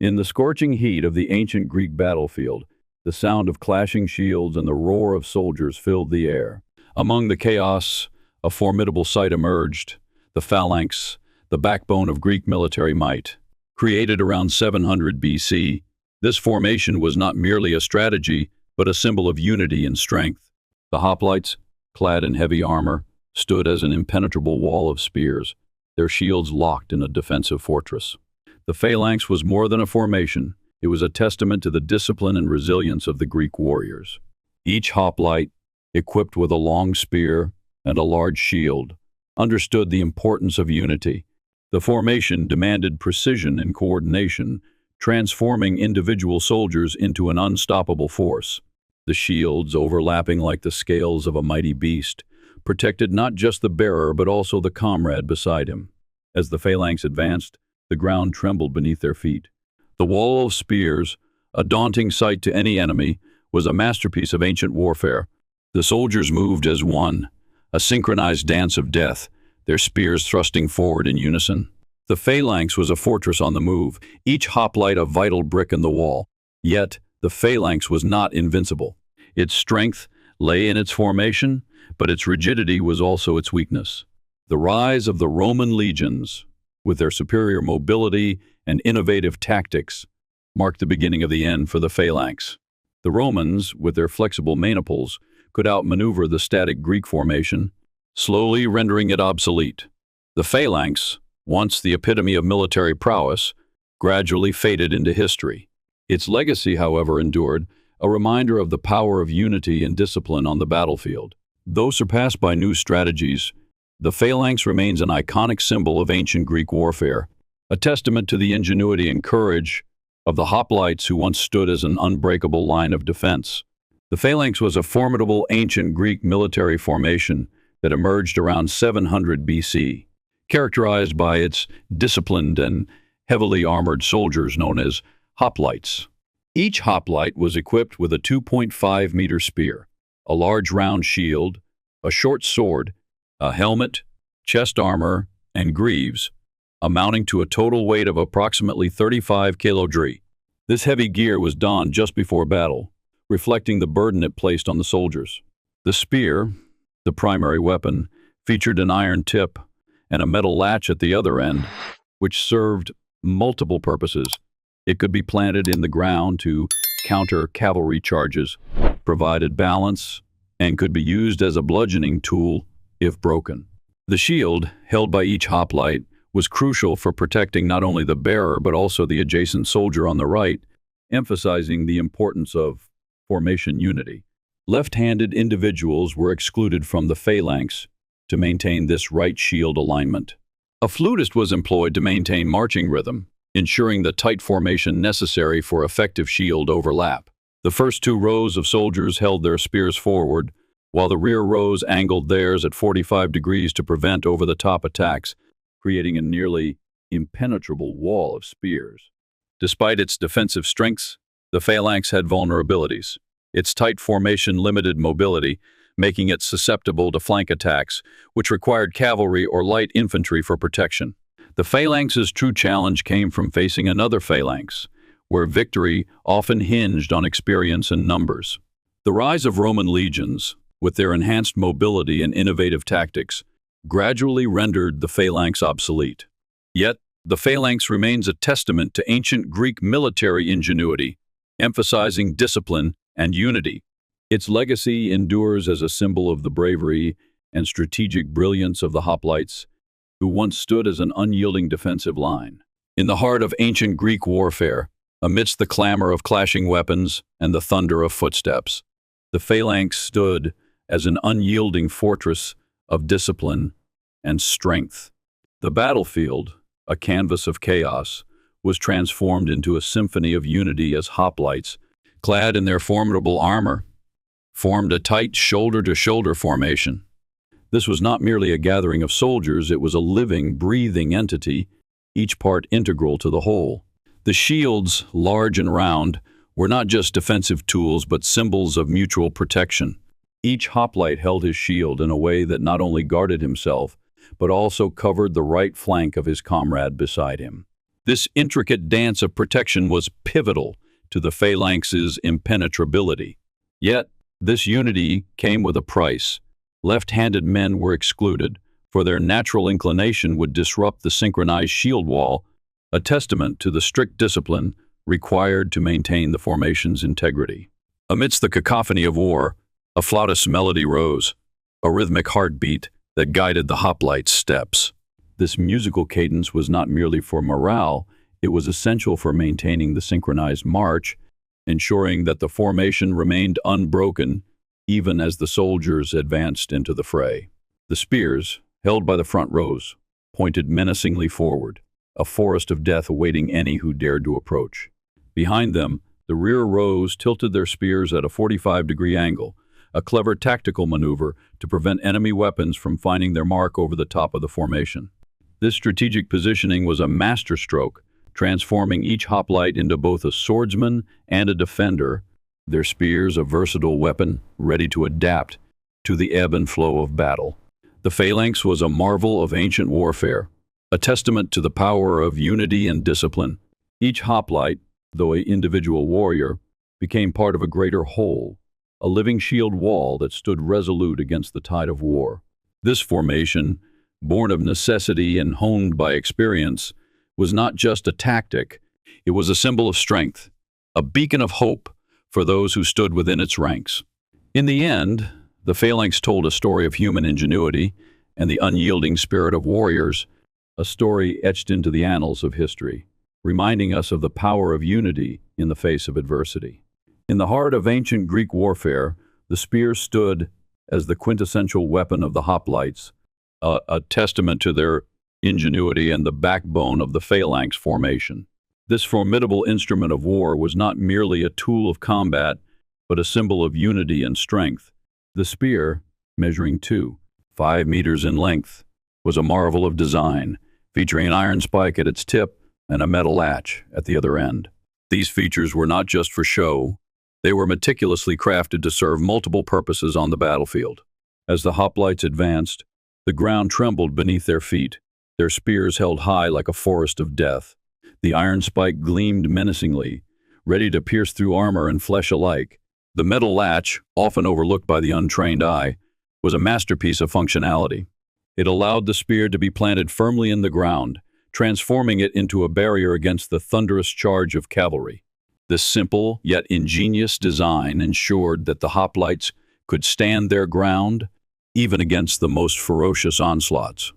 In the scorching heat of the ancient Greek battlefield, the sound of clashing shields and the roar of soldiers filled the air. Among the chaos, a formidable sight emerged, the phalanx, the backbone of Greek military might. Created around 700 BC, this formation was not merely a strategy, but a symbol of unity and strength. The hoplites, clad in heavy armor, stood as an impenetrable wall of spears, their shields locked in a defensive fortress. The phalanx was more than a formation. It was a testament to the discipline and resilience of the Greek warriors. Each hoplite, equipped with a long spear and a large shield, understood the importance of unity. The formation demanded precision and coordination, transforming individual soldiers into an unstoppable force. The shields, overlapping like the scales of a mighty beast, protected not just the bearer but also the comrade beside him. As the phalanx advanced, the ground trembled beneath their feet. The wall of spears, a daunting sight to any enemy, was a masterpiece of ancient warfare. The soldiers moved as one, a synchronized dance of death, their spears thrusting forward in unison. The phalanx was a fortress on the move, each hoplite a vital brick in the wall. Yet, the phalanx was not invincible. Its strength lay in its formation, but its rigidity was also its weakness. The rise of the Roman legions, with their superior mobility and innovative tactics, marked the beginning of the end for the phalanx. The Romans, with their flexible maniples, could outmaneuver the static Greek formation, slowly rendering it obsolete. The phalanx, once the epitome of military prowess, gradually faded into history. Its legacy, however, endured, a reminder of the power of unity and discipline on the battlefield. Though surpassed by new strategies, the phalanx remains an iconic symbol of ancient Greek warfare, a testament to the ingenuity and courage of the hoplites who once stood as an unbreakable line of defense. The phalanx was a formidable ancient Greek military formation that emerged around 700 BC, characterized by its disciplined and heavily armored soldiers known as hoplites. Each hoplite was equipped with a 2.5-meter spear, a large round shield, a short sword, a helmet, chest armor, and greaves, amounting to a total weight of approximately 35 kg. This heavy gear was donned just before battle, reflecting the burden it placed on the soldiers. The spear, the primary weapon, featured an iron tip and a metal latch at the other end, which served multiple purposes. It could be planted in the ground to counter cavalry charges, provided balance, and could be used as a bludgeoning tool if broken. The shield, held by each hoplite, was crucial for protecting not only the bearer but also the adjacent soldier on the right, emphasizing the importance of formation unity. Left-handed individuals were excluded from the phalanx to maintain this right shield alignment. A flautist was employed to maintain marching rhythm, ensuring the tight formation necessary for effective shield overlap. The first two rows of soldiers held their spears forward, while the rear rows angled theirs at 45 degrees to prevent over-the-top attacks, creating a nearly impenetrable wall of spears. Despite its defensive strengths, the phalanx had vulnerabilities. Its tight formation limited mobility, making it susceptible to flank attacks, which required cavalry or light infantry for protection. The phalanx's true challenge came from facing another phalanx, where victory often hinged on experience and numbers. The rise of Roman legions, with their enhanced mobility and innovative tactics, gradually rendered the phalanx obsolete. Yet, the phalanx remains a testament to ancient Greek military ingenuity, emphasizing discipline and unity. Its legacy endures as a symbol of the bravery and strategic brilliance of the hoplites, who once stood as an unyielding defensive line. In the heart of ancient Greek warfare, amidst the clamor of clashing weapons and the thunder of footsteps, the phalanx stood as an unyielding fortress of discipline and strength. The battlefield, a canvas of chaos, was transformed into a symphony of unity as hoplites, clad in their formidable armor, formed a tight shoulder-to-shoulder formation. This was not merely a gathering of soldiers, it was a living, breathing entity, each part integral to the whole. The shields, large and round, were not just defensive tools but symbols of mutual protection. Each hoplite held his shield in a way that not only guarded himself, but also covered the right flank of his comrade beside him. This intricate dance of protection was pivotal to the phalanx's impenetrability. Yet, this unity came with a price. Left-handed men were excluded, for their natural inclination would disrupt the synchronized shield wall, a testament to the strict discipline required to maintain the formation's integrity. Amidst the cacophony of war, a flautist's melody rose, a rhythmic heartbeat that guided the hoplites' steps. This musical cadence was not merely for morale, it was essential for maintaining the synchronized march, ensuring that the formation remained unbroken even as the soldiers advanced into the fray. The spears, held by the front rows, pointed menacingly forward, a forest of death awaiting any who dared to approach. Behind them, the rear rows tilted their spears at a 45-degree angle, a clever tactical maneuver to prevent enemy weapons from finding their mark over the top of the formation. This strategic positioning was a masterstroke, transforming each hoplite into both a swordsman and a defender, their spears a versatile weapon ready to adapt to the ebb and flow of battle. The phalanx was a marvel of ancient warfare, a testament to the power of unity and discipline. Each hoplite, though an individual warrior, became part of a greater whole, a living shield wall that stood resolute against the tide of war. This formation, born of necessity and honed by experience, was not just a tactic, it was a symbol of strength, a beacon of hope for those who stood within its ranks. In the end, the phalanx told a story of human ingenuity and the unyielding spirit of warriors, a story etched into the annals of history, reminding us of the power of unity in the face of adversity. In the heart of ancient Greek warfare, the spear stood as the quintessential weapon of the hoplites, a testament to their ingenuity and the backbone of the phalanx formation. This formidable instrument of war was not merely a tool of combat, but a symbol of unity and strength. The spear, measuring 5 meters in length, was a marvel of design, featuring an iron spike at its tip and a metal latch at the other end. These features were not just for show, they were meticulously crafted to serve multiple purposes on the battlefield. As the hoplites advanced, the ground trembled beneath their feet, their spears held high like a forest of death. The iron spike gleamed menacingly, ready to pierce through armor and flesh alike. The metal latch, often overlooked by the untrained eye, was a masterpiece of functionality. It allowed the spear to be planted firmly in the ground, transforming it into a barrier against the thunderous charge of cavalry. This simple yet ingenious design ensured that the hoplites could stand their ground even against the most ferocious onslaughts.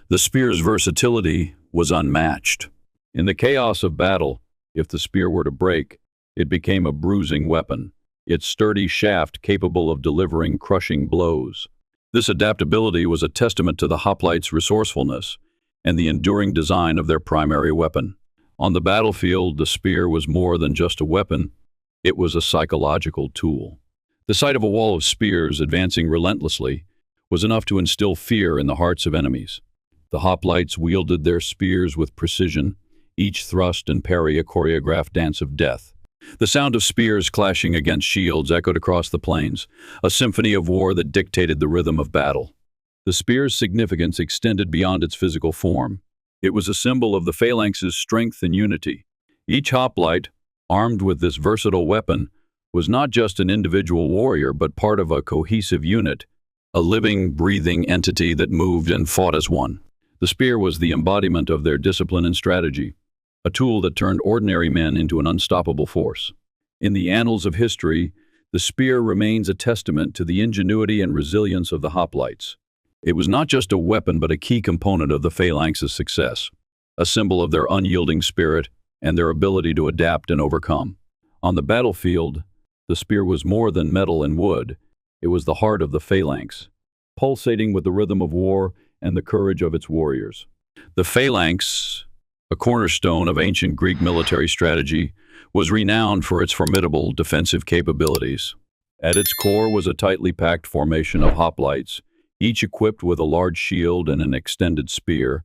The spear's versatility was unmatched. In the chaos of battle, if the spear were to break, it became a bruising weapon, its sturdy shaft capable of delivering crushing blows. This adaptability was a testament to the hoplites' resourcefulness and the enduring design of their primary weapon. On the battlefield, the spear was more than just a weapon, it was a psychological tool. The sight of a wall of spears advancing relentlessly was enough to instill fear in the hearts of enemies. The hoplites wielded their spears with precision, each thrust and parry a choreographed dance of death. The sound of spears clashing against shields echoed across the plains, a symphony of war that dictated the rhythm of battle. The spear's significance extended beyond its physical form. It was a symbol of the phalanx's strength and unity. Each hoplite, armed with this versatile weapon, was not just an individual warrior but part of a cohesive unit, a living, breathing entity that moved and fought as one. The spear was the embodiment of their discipline and strategy, a tool that turned ordinary men into an unstoppable force. In the annals of history, the spear remains a testament to the ingenuity and resilience of the hoplites. It was not just a weapon but a key component of the phalanx's success, a symbol of their unyielding spirit and their ability to adapt and overcome. On the battlefield, the spear was more than metal and wood. It was the heart of the phalanx, pulsating with the rhythm of war and the courage of its warriors. The phalanx, a cornerstone of ancient Greek military strategy, was renowned for its formidable defensive capabilities. At its core was a tightly packed formation of hoplites, each equipped with a large shield and an extended spear,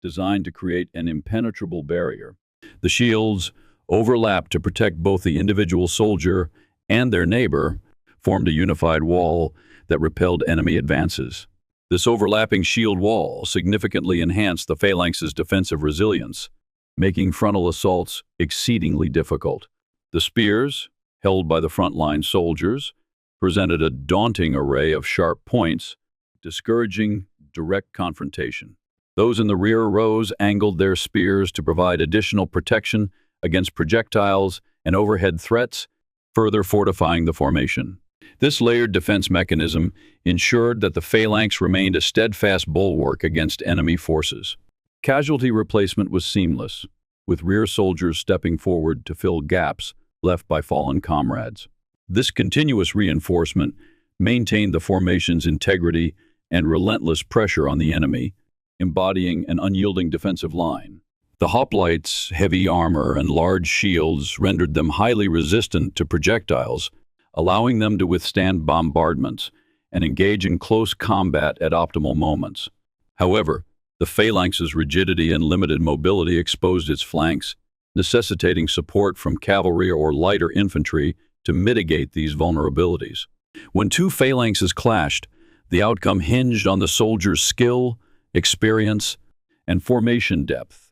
designed to create an impenetrable barrier. The shields, overlapped to protect both the individual soldier and their neighbor, formed a unified wall that repelled enemy advances. This overlapping shield wall significantly enhanced the phalanx's defensive resilience, making frontal assaults exceedingly difficult. The spears, held by the frontline soldiers, presented a daunting array of sharp points, discouraging direct confrontation. Those in the rear rows angled their spears to provide additional protection against projectiles and overhead threats, further fortifying the formation. This layered defense mechanism ensured that the phalanx remained a steadfast bulwark against enemy forces. Casualty replacement was seamless, with rear soldiers stepping forward to fill gaps left by fallen comrades. This continuous reinforcement maintained the formation's integrity and relentless pressure on the enemy, embodying an unyielding defensive line. The hoplites' heavy armor and large shields rendered them highly resistant to projectiles, allowing them to withstand bombardments and engage in close combat at optimal moments. However, the phalanx's rigidity and limited mobility exposed its flanks, necessitating support from cavalry or lighter infantry to mitigate these vulnerabilities. When two phalanxes clashed, the outcome hinged on the soldiers' skill, experience, and formation depth,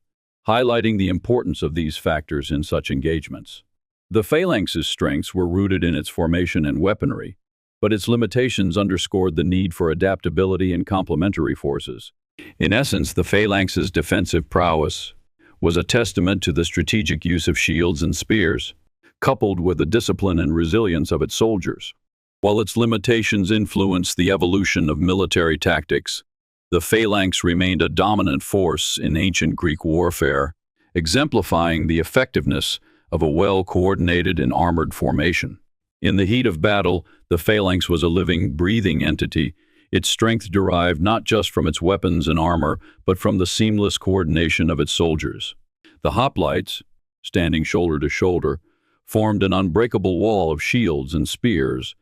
highlighting the importance of these factors in such engagements. The phalanx's strengths were rooted in its formation and weaponry, but its limitations underscored the need for adaptability and complementary forces. In essence, the phalanx's defensive prowess was a testament to the strategic use of shields and spears, coupled with the discipline and resilience of its soldiers. While its limitations influenced the evolution of military tactics, the phalanx remained a dominant force in ancient Greek warfare, exemplifying the effectiveness of a well-coordinated and armored formation. In the heat of battle, the phalanx was a living, breathing entity. Its strength derived not just from its weapons and armor, but from the seamless coordination of its soldiers. The hoplites, standing shoulder to shoulder, formed an unbreakable wall of shields and spears,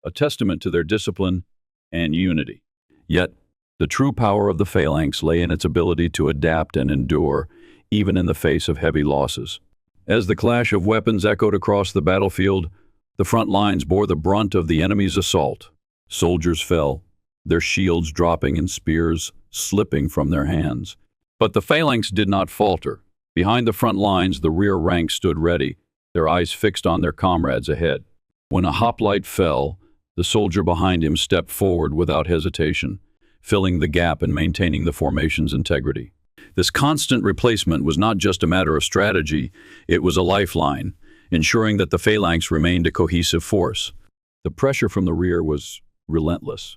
a testament to their discipline and unity. Yet, the true power of the phalanx lay in its ability to adapt and endure, even in the face of heavy losses. As the clash of weapons echoed across the battlefield, the front lines bore the brunt of the enemy's assault. Soldiers fell, their shields dropping and spears slipping from their hands. But the phalanx did not falter. Behind the front lines, the rear ranks stood ready, their eyes fixed on their comrades ahead. When a hoplite fell, the soldier behind him stepped forward without hesitation, filling the gap and maintaining the formation's integrity. This constant replacement was not just a matter of strategy, it was a lifeline, ensuring that the phalanx remained a cohesive force. The pressure from the rear was relentless.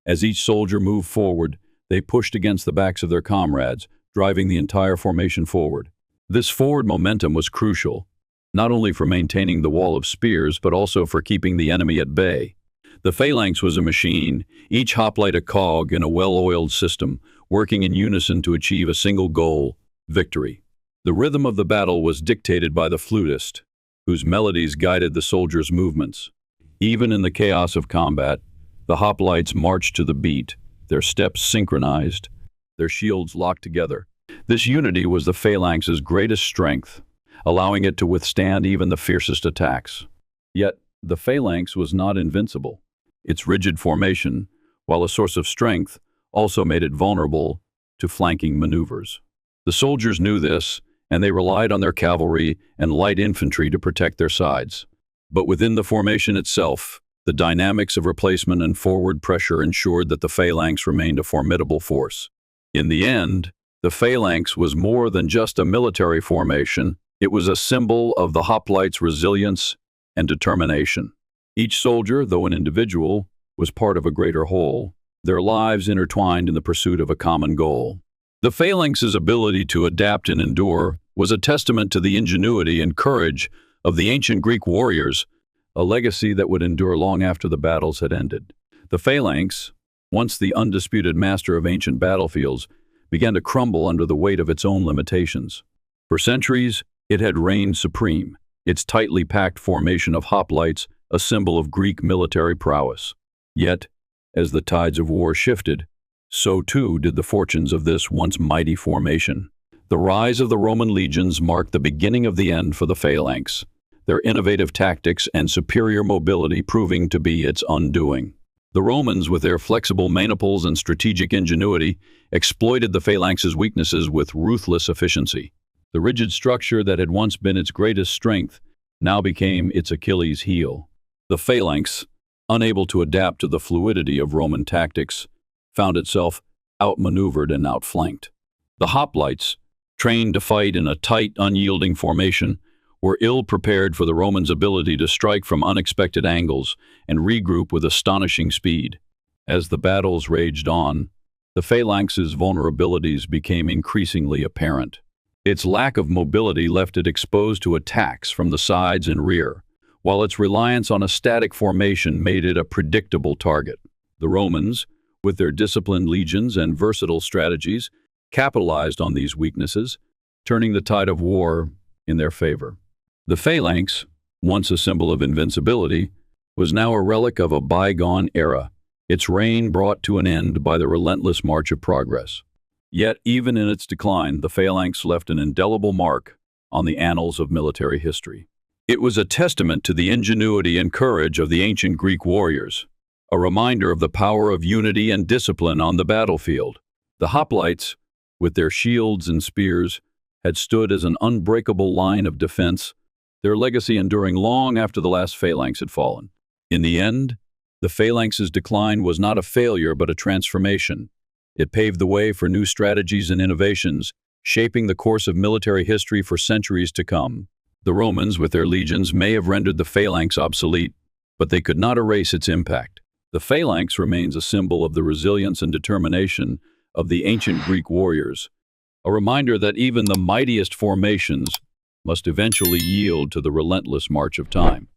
As each soldier moved forward, they pushed against the backs of their comrades, driving the entire formation forward. This forward momentum was crucial, not only for maintaining the wall of spears, but also for keeping the enemy at bay. The phalanx was a machine, each hoplite a cog in a well-oiled system, working in unison to achieve a single goal: victory. The rhythm of the battle was dictated by the flautist, whose melodies guided the soldiers' movements. Even in the chaos of combat, the hoplites marched to the beat, their steps synchronized, their shields locked together. This unity was the phalanx's greatest strength, allowing it to withstand even the fiercest attacks. Yet, the phalanx was not invincible. Its rigid formation, while a source of strength, also made it vulnerable to flanking maneuvers. The soldiers knew this, and they relied on their cavalry and light infantry to protect their sides. But within the formation itself, the dynamics of replacement and forward pressure ensured that the phalanx remained a formidable force. In the end, the phalanx was more than just a military formation. It was a symbol of the hoplites' resilience and determination. Each soldier, though an individual, was part of a greater whole, their lives intertwined in the pursuit of a common goal. The phalanx's ability to adapt and endure was a testament to the ingenuity and courage of the ancient Greek warriors, a legacy that would endure long after the battles had ended. The phalanx, once the undisputed master of ancient battlefields, began to crumble under the weight of its own limitations. For centuries, it had reigned supreme, its tightly packed formation of hoplites a symbol of Greek military prowess. Yet, as the tides of war shifted, so too did the fortunes of this once mighty formation. The rise of the Roman legions marked the beginning of the end for the phalanx, their innovative tactics and superior mobility proving to be its undoing. The Romans, with their flexible maniples and strategic ingenuity, exploited the phalanx's weaknesses with ruthless efficiency. The rigid structure that had once been its greatest strength now became its Achilles heel. The phalanx, unable to adapt to the fluidity of Roman tactics, found itself outmaneuvered and outflanked. The hoplites, trained to fight in a tight, unyielding formation, were ill-prepared for the Romans' ability to strike from unexpected angles and regroup with astonishing speed. As the battles raged on, the phalanx's vulnerabilities became increasingly apparent. Its lack of mobility left it exposed to attacks from the sides and rear, while its reliance on a static formation made it a predictable target. The Romans, with their disciplined legions and versatile strategies, capitalized on these weaknesses, turning the tide of war in their favor. The phalanx, once a symbol of invincibility, was now a relic of a bygone era, its reign brought to an end by the relentless march of progress. Yet, even in its decline, the phalanx left an indelible mark on the annals of military history. It was a testament to the ingenuity and courage of the ancient Greek warriors, a reminder of the power of unity and discipline on the battlefield. The hoplites, with their shields and spears, had stood as an unbreakable line of defense, their legacy enduring long after the last phalanx had fallen. In the end, the phalanx's decline was not a failure but a transformation. It paved the way for new strategies and innovations, shaping the course of military history for centuries to come. The Romans, with their legions, may have rendered the phalanx obsolete, but they could not erase its impact. The phalanx remains a symbol of the resilience and determination of the ancient Greek warriors, a reminder that even the mightiest formations must eventually yield to the relentless march of time.